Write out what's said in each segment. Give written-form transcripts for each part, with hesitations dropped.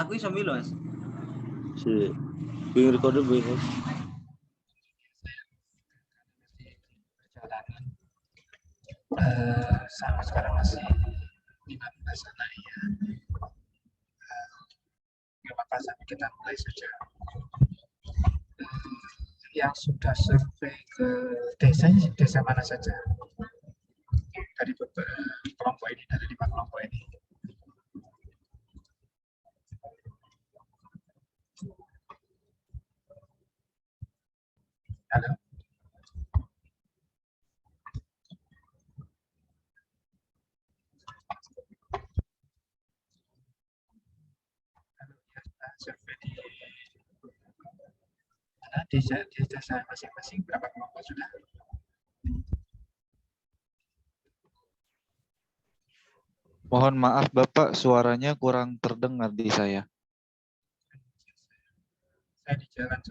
Aku iso milo, Mas. Si bingung recorder bingung. Sama sekarang masih 15 anak ya. Maka kita mulai saja. Yang sudah survei ke desa mana saja dari beberapa kelompok ini, dari 5 kelompok ini. Halo. Survei di desa masing-masing berapa kelompok sudah? Mohon maaf Bapak, suaranya kurang terdengar di saya. Saya di jalan.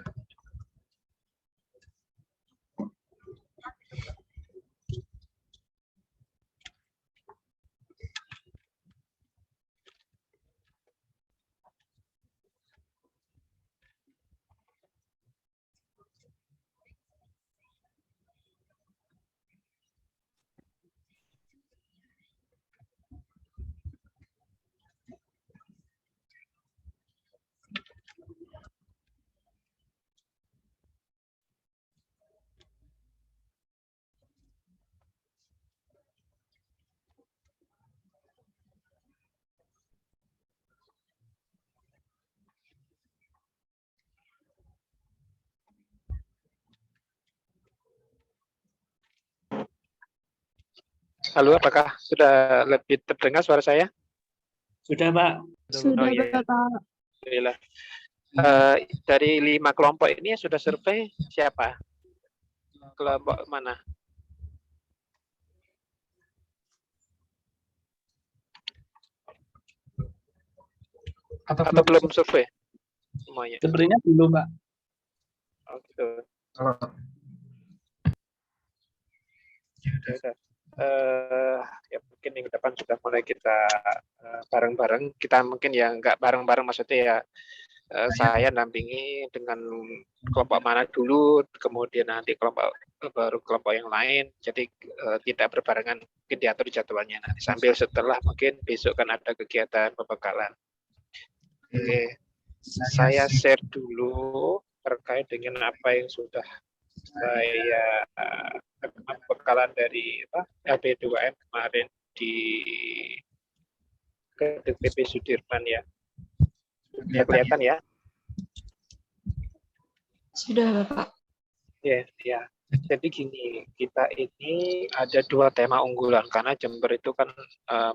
Halo, apakah sudah lebih terdengar suara saya? Sudah, Pak. Sudah, Bapak. Alhamdulillah. Dari 5 kelompok ini yang sudah survei siapa? Kelompok mana? Atau belum survei semuanya? Sebenarnya belum, Pak. Oh, gitu. Ya mungkin minggu depan sudah mulai kita bareng-bareng. Kita mungkin ya nggak bareng-bareng, maksudnya ya saya nampingi dengan kelompok mana dulu, kemudian nanti baru kelompok yang lain. Jadi tidak berbarengan, mungkin diatur jadwalnya nanti sambil setelah mungkin besok kan ada kegiatan pembekalan. Oke, saya share dulu terkait dengan apa yang sudah saya pembekalan dari LP2M kemarin di DPP Sudirman ya. Sudah kelihatan ya? Sudah, Bapak. Ya. Jadi gini, kita ini ada 2 tema unggulan karena Jember itu kan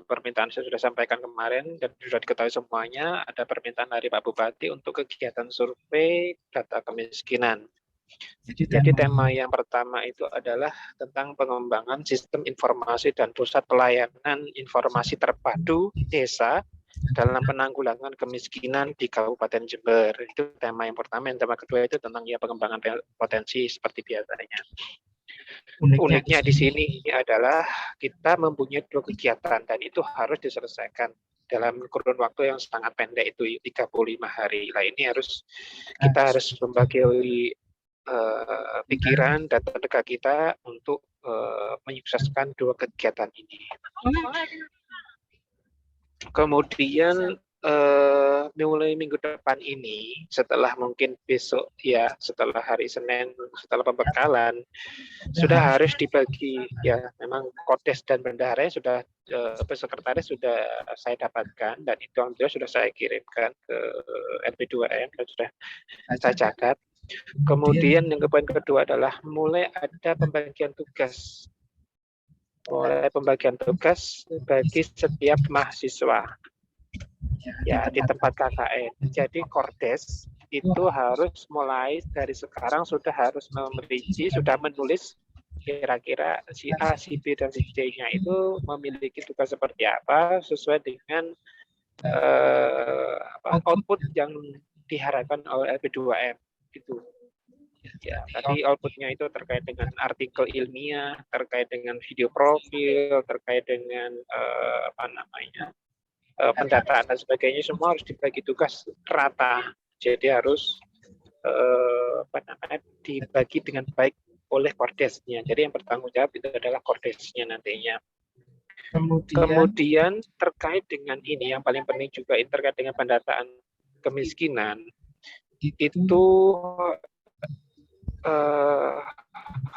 permintaan saya sudah sampaikan kemarin dan sudah diketahui semuanya, ada permintaan dari Pak Bupati untuk kegiatan survei data kemiskinan. Jadi tema yang pertama itu adalah tentang pengembangan sistem informasi dan pusat pelayanan informasi terpadu desa dalam penanggulangan kemiskinan di Kabupaten Jember. Itu tema yang pertama. Yang tema kedua itu tentang ya pengembangan potensi seperti biasanya. Uniknya di sini adalah kita mempunyai 2 kegiatan dan itu harus diselesaikan dalam kurun waktu yang sangat pendek, itu 35 hari. Nah, ini kita harus membagi pikiran dan tenaga kita untuk menyukseskan 2 kegiatan ini. Kemudian mulai minggu depan ini, setelah mungkin besok ya, setelah hari Senin, setelah pembekalan, sudah harus dibagi ya. Memang kodes dan bendahara sudah sekretaris sudah saya dapatkan dan itu alhamdulillah sudah saya kirimkan ke LP2M dan sudah saya catat. Kemudian yang poin kedua adalah mulai ada pembagian tugas. Bagi setiap mahasiswa ya di tempat KKN. Jadi Kordes itu harus mulai dari sekarang sudah harus memerinci, sudah menulis kira-kira si A, si B, dan si C-nya itu memiliki tugas seperti apa sesuai dengan output yang diharapkan oleh LP2M itu. Ya, tadi outputnya itu terkait dengan artikel ilmiah, terkait dengan video profil, terkait dengan pendataan dan sebagainya semua harus dibagi tugas rata. Jadi harus dibagi dengan baik oleh kordesnya. Jadi yang bertanggung jawab itu adalah kordesnya nantinya. Kemudian terkait dengan ini yang paling penting juga terkait dengan pendataan kemiskinan itu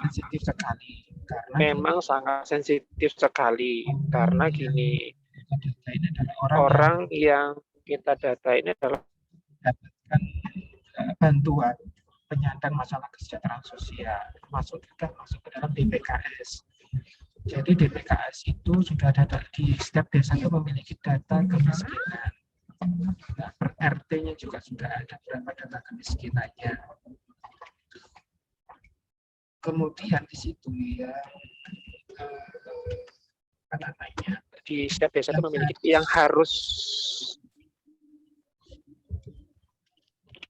sensitif sekali. Memang sangat sensitif sekali karena gini, orang yang kita data ini adalah mendapatkan bantuan penyandang masalah kesejahteraan sosial, masuk ke dalam DPKS. Jadi DPKS itu sudah ada di setiap desa itu memiliki data kemiskinan. Nah, per RT-nya juga sudah ada berapa data kemiskinannya. Kemudian di situ ya di setiap desa itu memiliki yang harus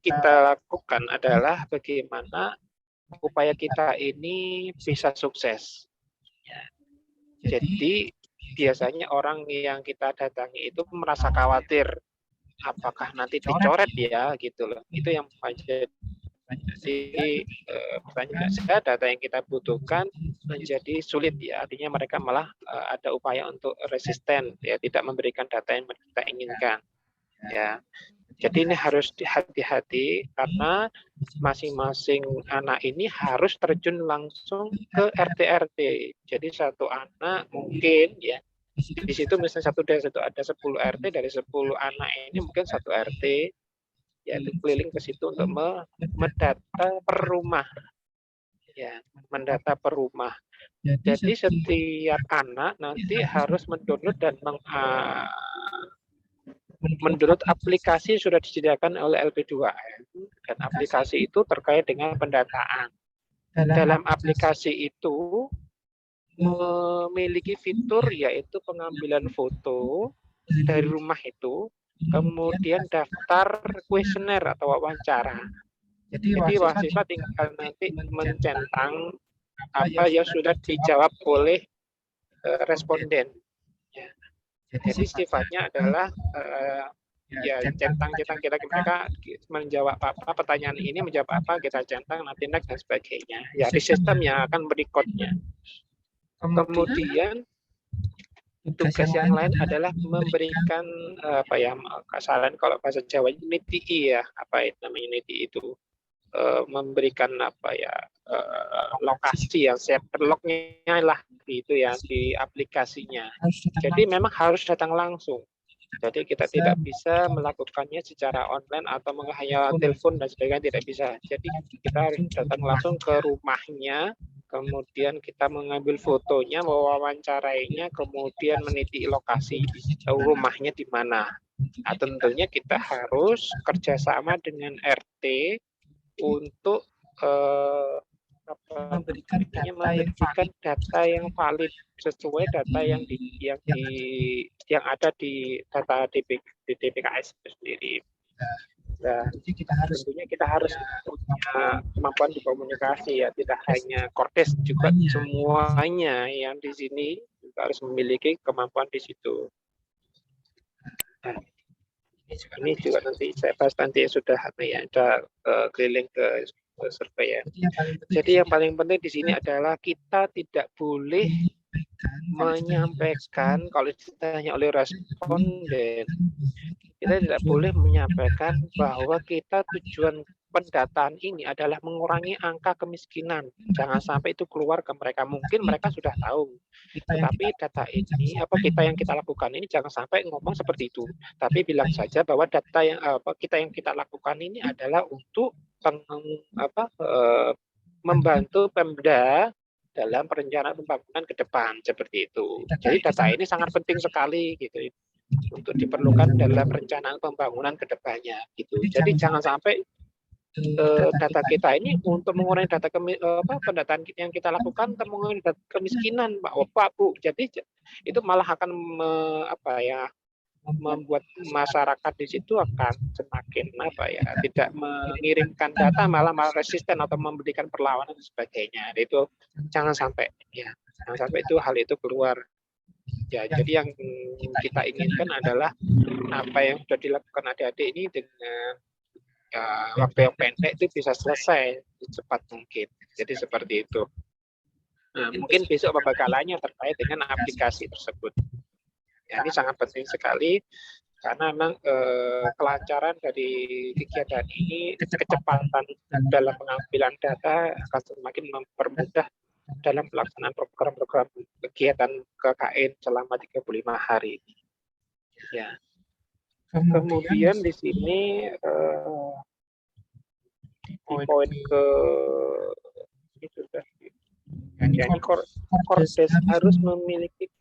kita lakukan adalah bagaimana upaya kita ini bisa sukses. Ya. Jadi biasanya orang yang kita datangi itu merasa khawatir apakah nanti dicoret ya gitu loh. Itu yang jadi pertanyaan saya, data yang kita butuhkan menjadi sulit ya, artinya mereka malah ada upaya untuk resisten ya, tidak memberikan data yang kita inginkan ya. Jadi ini harus hati-hati karena masing-masing anak ini harus terjun langsung ke RT-RT. Jadi satu anak mungkin ya di situ misalnya satu desa itu ada 10 RT, dari 10 anak ini mungkin satu RT ya keliling ke situ untuk mendata per rumah ya, mendata per rumah. Jadi setiap anak nanti harus mendownload dan mendownload aplikasi sudah disediakan oleh LP2M, dan aplikasi itu terkait dengan pendataan. Dalam aplikasi itu memiliki fitur yaitu pengambilan foto dari rumah itu, kemudian daftar kuesioner atau wawancara. Jadi mahasiswa tinggal nanti mencentang apa yang sudah dijawab oleh responden. Jadi sifatnya adalah ya centang-centang kita mereka menjawab apa, pertanyaan ini menjawab apa, kita centang nanti next dan sebagainya. Ya di sistem yang akan berikutnya. Kemudian tugas yang lain adalah memberikan apa ya, kesalahan kalau bahasa Jawa NITI ya, apa itu namanya NITI itu, memberikan apa ya, lokasi yang saya lognya lah itu ya di aplikasinya. Jadi memang harus datang langsung. Jadi kita tidak bisa melakukannya secara online atau hanya telepon dan sebagainya, tidak bisa. Jadi kita harus datang langsung ke rumahnya, kemudian kita mengambil fotonya, mewawancarainya, kemudian meniti lokasi rumahnya di mana. Nah, tentunya kita harus kerjasama dengan RT untuk memberikan data yang valid sesuai data yang ada di data DPKS itu sendiri. Nah, tentunya kita harus punya kemampuan di komunikasi ya, tidak hanya Kordes, juga semuanya yang di sini juga harus memiliki kemampuan di situ. Nah, ini juga nanti saya bahas nanti sudah ya, ada keliling ke survei ya. Jadi yang paling penting di sini adalah kita tidak boleh menyampaikan, kalau ditanya oleh responden, kita tidak boleh menyampaikan bahwa kita tujuan pendataan ini adalah mengurangi angka kemiskinan. Jangan sampai itu keluar ke mereka. Mungkin mereka sudah tahu, tetapi data ini apa yang kita lakukan ini jangan sampai ngomong seperti itu. Tapi bilang saja bahwa data yang yang kita lakukan ini adalah untuk membantu Pemda dalam perencanaan pembangunan ke depan seperti itu. Jadi data ini sangat penting sekali gitu untuk diperlukan dalam perencanaan pembangunan ke depannya gitu. Jadi jangan sampai data kita ini untuk mengurangi data pendataan yang kita lakukan untuk mengurangi data kemiskinan, Pak Bu. Jadi itu malah akan membuat masyarakat di situ akan semakin tidak mengirimkan data, malah resisten atau memberikan perlawanan dan sebagainya. Itu jangan sampai ya, jangan sampai hal itu keluar. Ya, jadi yang kita inginkan adalah apa yang sudah dilakukan adik-adik ini dengan waktu yang pendek itu bisa selesai secepat mungkin. Jadi seperti itu. Nah, mungkin besok pembekalannya terkait dengan aplikasi tersebut. Ya, ini sangat penting sekali karena memang kelancaran dari kegiatan ini, kecepatan dalam pengambilan data akan semakin mempermudah dalam pelaksanaan program-program kegiatan KKN selama 35 hari ini. Ya. Kemudian di sini di poin ke ini sudah ini Kordes harus memiliki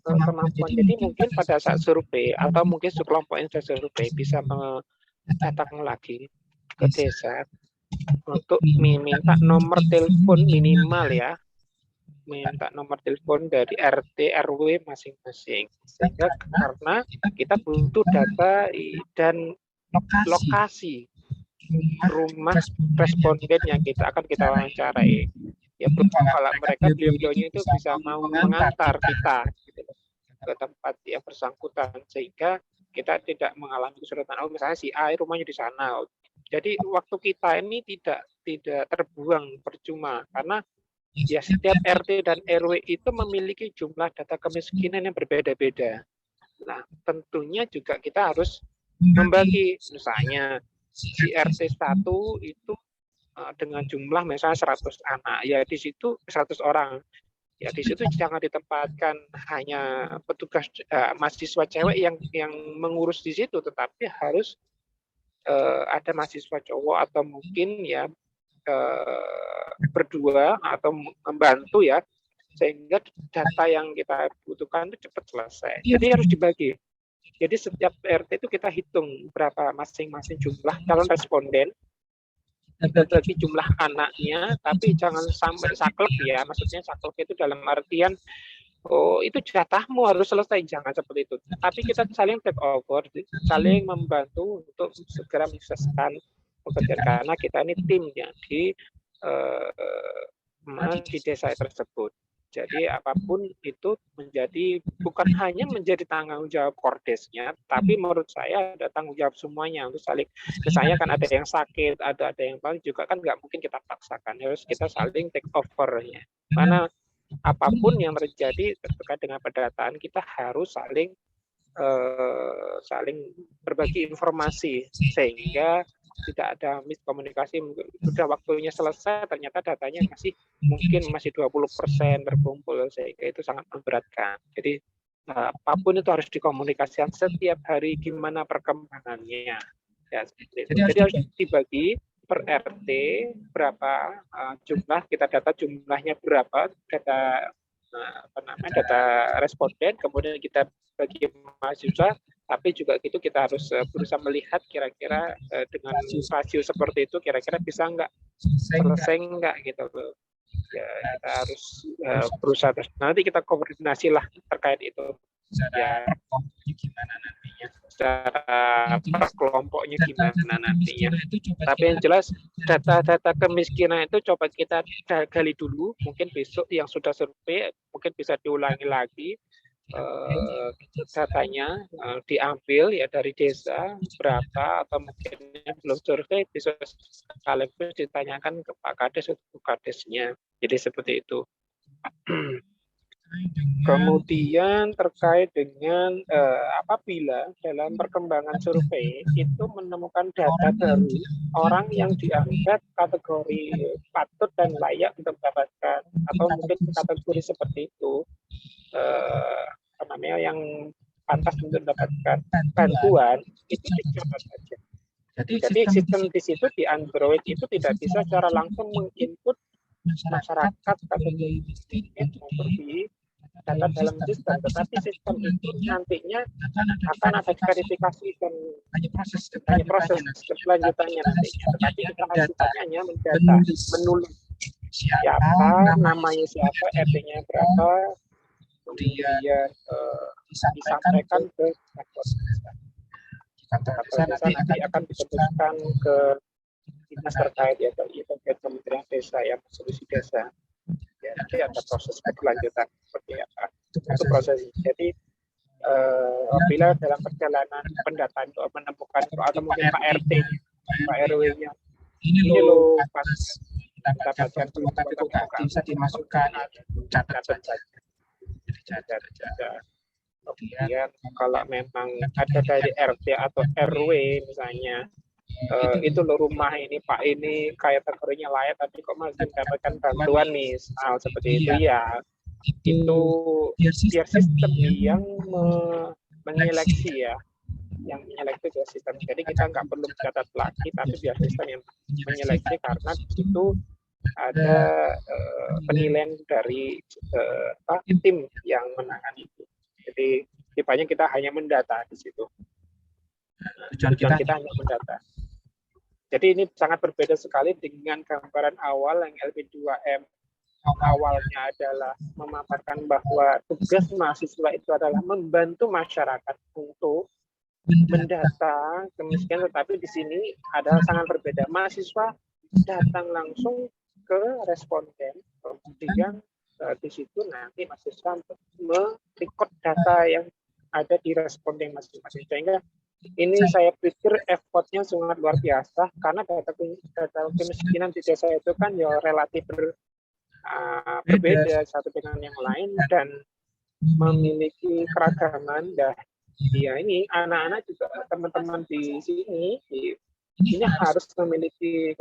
kemampuan. Jadi mungkin pada saat survei atau mungkin sekelompok yang sudah survei bisa datang lagi ke desa untuk meminta nomor telepon minimal ya, minta nomor telepon dari RT RW masing-masing. Sehingga karena kita butuh data dan lokasi rumah responden yang kita wawancarai. Ya kalau mereka beliau-beliaunya itu bisa mau mengantar kita gitu, ke tempat yang bersangkutan sehingga kita tidak mengalami kesulitan. Oh misalnya si A rumahnya di sana. Jadi waktu kita ini tidak terbuang percuma karena ya setiap RT dan RW itu memiliki jumlah data kemiskinan yang berbeda-beda. Nah tentunya juga kita harus membagi, misalnya si RT 1 itu dengan jumlah misalnya 100 anak, ya di situ 100 orang. Ya di situ jangan ditempatkan hanya petugas mahasiswa cewek yang mengurus di situ, tetapi harus ada mahasiswa cowok atau mungkin ya berdua atau membantu ya, sehingga data yang kita butuhkan itu cepat selesai. Jadi harus dibagi. Jadi setiap RT itu kita hitung berapa masing-masing jumlah calon responden, kita bagi jumlah anaknya, tapi jangan sampai saklek ya. Maksudnya saklek itu dalam artian oh itu jatahmu harus selesai, jangan seperti itu. Tapi kita saling take over, saling membantu untuk segera menyelesaikan pekerjaan karena kita ini timnya di desa tersebut. Jadi apapun itu bukan hanya menjadi tanggung jawab Kordesnya, tapi menurut saya ada tanggung jawab semuanya untuk saling. Misalnya kan ada yang sakit, ada yang paling juga kan nggak mungkin kita paksakan, harus kita saling take over-nya. Karena apapun yang terjadi terkait dengan pendataan kita harus saling berbagi informasi sehingga tidak ada miskomunikasi. Sudah waktunya selesai ternyata datanya mungkin masih 20% terkumpul sehingga itu sangat memberatkan. Jadi apapun itu harus dikomunikasikan setiap hari gimana perkembangannya. Ya, jadi harus dibagi per RT berapa jumlah, kita data jumlahnya berapa, data data responden, kemudian kita bagi mahasiswa, tapi juga itu kita harus berusaha melihat kira-kira dengan rasio seperti itu kira-kira bisa nggak selesai nggak gitu loh. Ya kita harus berusaha terus. Nanti kita koordinasi lah terkait itu. Ya gimana nantinya, secara per kelompoknya gimana nantinya. Tapi yang jelas data-data kemiskinan itu coba kita gali dulu, mungkin besok yang sudah survei mungkin bisa diulangi lagi datanya, diambil ya dari desa berapa, atau mungkin belum survei bisa sekaligus ditanyakan ke Pak Kades atau Bu Kadesnya. Jadi seperti itu. Kemudian terkait dengan apabila dalam perkembangan survei itu menemukan data baru orang yang dianggap kategori patut dan layak untuk mendapatkan atau mungkin kategori seperti itu yang pantas untuk mendapatkan bantuan itu dicoba saja. Jadi sistem di situ di Android itu tidak bisa secara langsung menginput masyarakat kategori miskin untuk di data dalam sistem, tetapi sistem itu nantinya akan ada verifikasi dan hanya proses berlanjutannya nantinya. Tetapi kita hanya mendata, menulis siapa, namanya siapa, RT-nya berapa, kemudian disampaikan ke kantor desa. Nanti akan ditembuskan ke dinas terkait ya, ke Kementerian Desa ya, Solusi Desa. Ya, nanti ada proses berkelanjutan seperti apa itu prosesnya. Jadi bila dalam perjalanan pendataan itu menemukan atau mungkin Pak RT, Pak RW-nya, ini loh pas kita bacakan dulu tapi kok nggak bisa dimasukkan, catat saja. Catat saja. Kemudian kalau memang ada dari RT atau RW misalnya, itu loh rumah ini Pak ini kayak kategorinya layak tapi kok masih mendapatkan bantuan misal seperti itu ya, itu biar sistem yang menyeleksi ya, yang menyeleksi biar sistem. Jadi kita nggak perlu mencatat lagi, tapi biar sistem yang menyeleksi karena itu ada penilaian dari tim yang menangani itu. Jadi tipanya kita hanya mendata di situ. Tujuan kita hanya mendata. Jadi ini sangat berbeda sekali dengan gambaran awal yang LP2M awalnya adalah memaparkan bahwa tugas mahasiswa itu adalah membantu masyarakat untuk mendata kemiskinan, tetapi di sini adalah sangat berbeda. Mahasiswa datang langsung ke responden, kemudian di situ nanti mahasiswa merecord data yang ada di responden masing-masing. Sehingga ini saya pikir effortnya sangat luar biasa karena data kemiskinan di desa itu kan ya relatif berbeda satu dengan yang lain dan memiliki keragaman. Dan ya ini anak-anak juga teman-teman di sini ini harus memiliki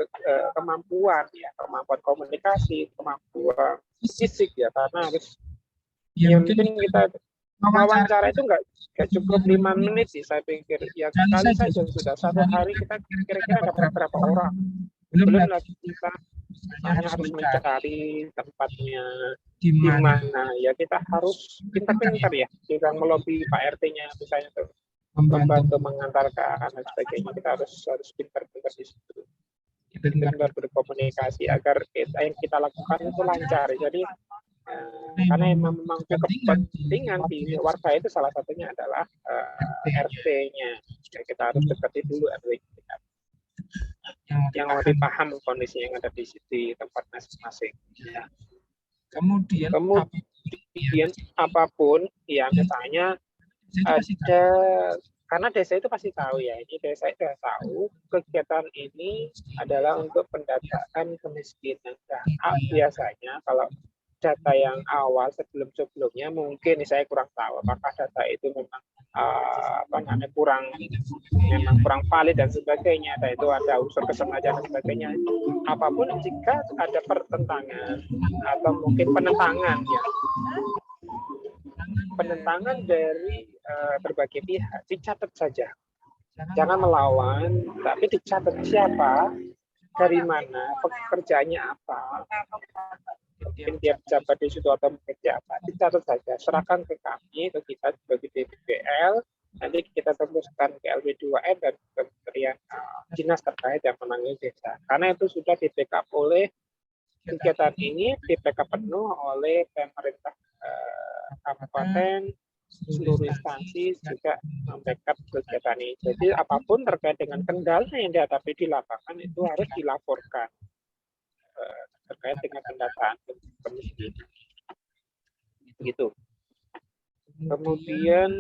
kemampuan ya, kemampuan komunikasi, kemampuan fisik ya, karena harus ya mungkin kita wawancara itu nggak cukup 5 menit sih saya pikir ya, kali saja sudah satu hari kita kira-kira dapat berapa orang, belum lagi kita hanya harus mencari tempatnya di mana ya, kita harus pintar-pintar ya, kita melobi Pak RT-nya misalnya tuh membantu mengantarkan dan sebagainya, kita harus pintar-pintar di situ, pintar berkomunikasi agar yang kita lakukan itu lancar. Jadi karena memang kepentingan di warga itu salah satunya adalah RT-nya. Ya, kita harus dekati dulu RT kita yang lebih paham kondisi yang ada di tempat masing-masing. Ya. Kemudian apapun ya misalnya ada, karena desa itu pasti tahu ya, ini desa itu tahu kegiatan ini adalah untuk pendataan kemiskinan. Nah, biasanya kalau data yang awal sebelum-sebelumnya mungkin saya kurang tahu apakah data itu memang kurang valid dan sebagainya, dan itu ada unsur kesengajaan dan sebagainya. Apapun jika ada pertentangan atau mungkin penentangan ya, penentangan dari berbagai pihak, dicatat saja, jangan melawan, tapi dicatat siapa, dari mana, pekerjaannya apa, mungkin dia pejabat di situ atau bekerja apa, dicatat saja, serahkan ke kami, ke kita sebagai DPL, nanti kita tembuskan ke LP2M dan kementerian dinas terkait yang menangani desa. Karena itu sudah di-backup oleh kegiatan ini, di-backup penuh oleh pemerintah kabupaten, seluruh instansi juga membackup kegiatan ini. Jadi apapun terkait dengan kendala yang dihadapi di lapangan itu harus dilaporkan terkait dengan pendataan kemiskinan. Gitu. Kemudian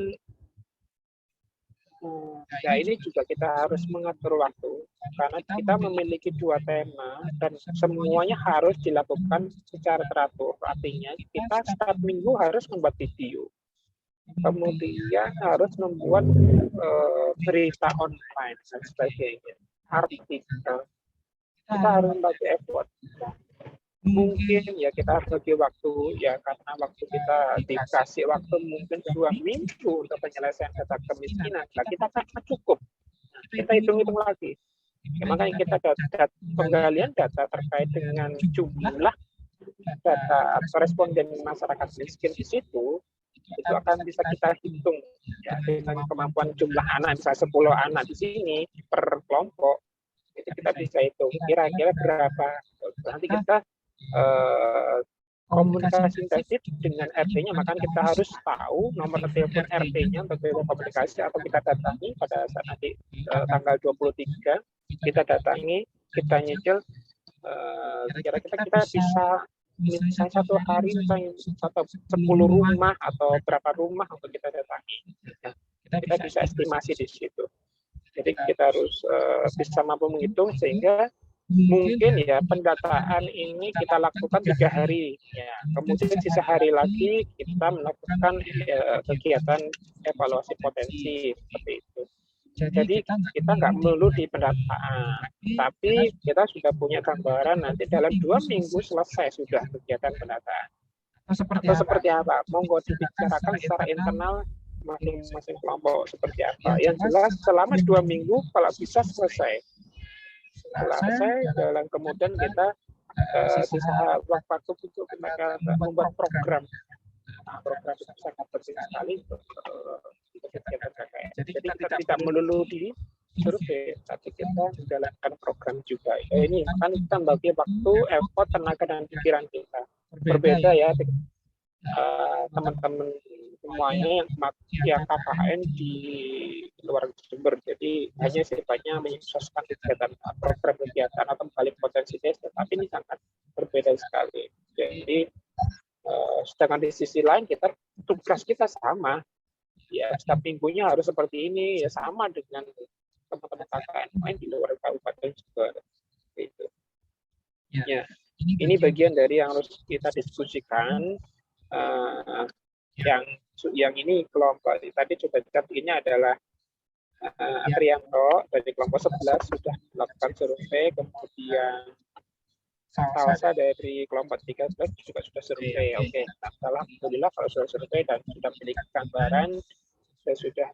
ya ini juga kita harus mengatur waktu karena kita memiliki 2 tema dan semuanya harus dilakukan secara teratur. Artinya kita setiap minggu harus membuat video, kemudian harus membuat berita online dan sebagainya, artikel. Kita harus membagi effort. Mungkin ya kita harus bagi waktu ya, karena waktu kita dikasih waktu mungkin 2 minggu untuk penyelesaian data kemiskinan, nah kita kan cukup. Kita hitung-hitung lagi. Ya, makanya kita penggalian data terkait dengan jumlah data responden masyarakat miskin di situ itu akan bisa kita hitung ya, dengan kemampuan jumlah anak, misalnya 10 anak di sini per kelompok, itu kita bisa hitung kira-kira berapa. Nanti kita komunikasi intensif dengan RT-nya, maka kita harus tahu nomor telepon RT-nya untuk komunikasi, atau kita datangi pada saat nanti tanggal 23 kita datangi, kita nyicil kira-kira kita bisa misalnya satu hari misalnya 10 rumah atau berapa rumah untuk kita datangi. Nah, kita bisa estimasi di situ. Jadi kita harus bisa mampu menghitung sehingga mungkin ya pendataan ini kita lakukan 3 hari. Ya, kemudian sisa hari lagi kita melakukan kegiatan evaluasi potensi seperti itu. Jadi kita nggak melulu di pendataan, tapi kita sudah punya gambaran nanti dalam 2 minggu selesai sudah kegiatan pendataan. Atau seperti apa? Monggo dibicarakan secara internal masing-masing kelompok seperti apa. Yang jelas selama 2 minggu kalau bisa selesai. Selesai dalam kemudian kita sisa waktu untuk kita membuat program. Program itu sangat penting sekali untuk kegiatan KKN. Jadi kita tidak melulu di survei, tapi kita menjalankan program juga. Ini kan kita bagi waktu, effort, tenaga dan pikiran kita. Berbeda ya teman-teman semuanya yang KKN di luar Jember. Jadi hanya sifatnya menyesuaikan kegiatan program kegiatan atau kembali potensi desa, tapi ini sangat berbeda sekali. Jadi sedangkan di sisi lain kita tugas kita sama. Ya, setiap minggunya harus seperti ini, ya sama dengan teman-teman KKN lain di luar kabupaten juga. Gitu. Ya, ini bagian dari yang harus kita diskusikan. Yang ini kelompok tadi coba lihat ini adalah Atrianto dari kelompok 11 sudah melakukan survei, kemudian Salsa dari kelompok 13 juga sudah survei. Oke, alhamdulillah kalau sudah survei dan sudah memiliki gambaran, saya sudah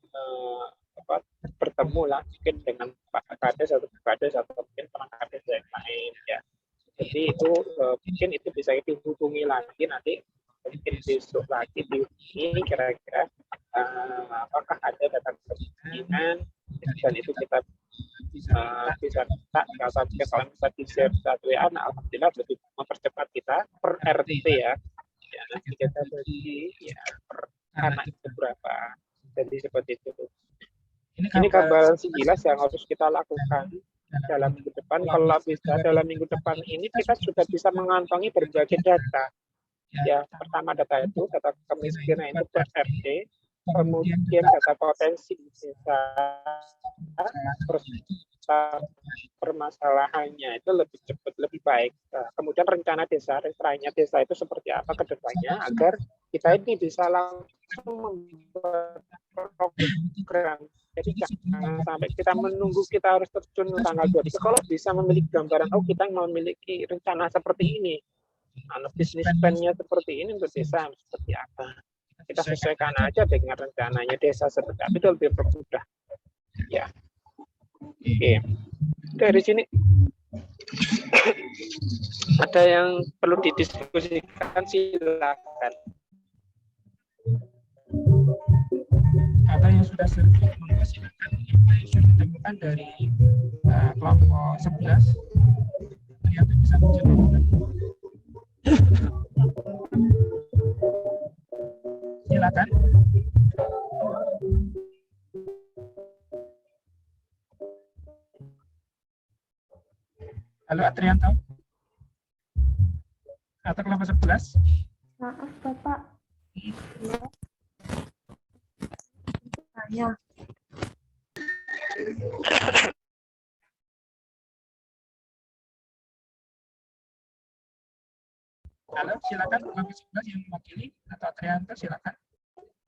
bertemu lah mungkin dengan Pak Kades atau Pak Kades atau mungkin teman Kades yang lain ya. Jadi itu mungkin itu bisa dihubungi lagi nanti mungkin besok lagi dihubungi kira-kira apakah ada data kemungkinan dan itu kita bisa minta atau kalau bisa di-share satu WA, alhamdulillah lebih mempercepat kita per RT ya. Ya nanti kita bagi ya per anak itu berapa. Jadi seperti itu. Ini gambaran sekilas yang harus kita lakukan dalam minggu depan. Kalau bisa dalam minggu depan ini kita sudah bisa mengantongi berbagai data. Ya, pertama data itu data kemiskinan itu per RT, kemudian data potensi desa, permasalahannya itu lebih cepat, lebih baik. Kemudian rencana desa itu seperti apa ke depannya agar kita ini bisa langsung membuat program. Jadi jangan sampai kita menunggu kita harus terjun tanggal 23. Kalau bisa memiliki gambaran, oh kita memiliki rencana seperti ini, bisnis plan-nya seperti ini untuk desa seperti apa. Kita sesuaikan aja dengan rencananya desa seperti apa, itu lebih mudah. Ya. Oke. Dari sini ada yang perlu didiskusikan, silakan. Atau yang sudah survei, silakan. Apa yang sudah ditemukan dari kelompok 11 ternyata bisa menjawab. Silakan. Halo Atrianto. Atau kelompok 11? Maaf Bapak. Saya. Halo, silakan kelompok 11 yang mewakili atau Atrianto silakan.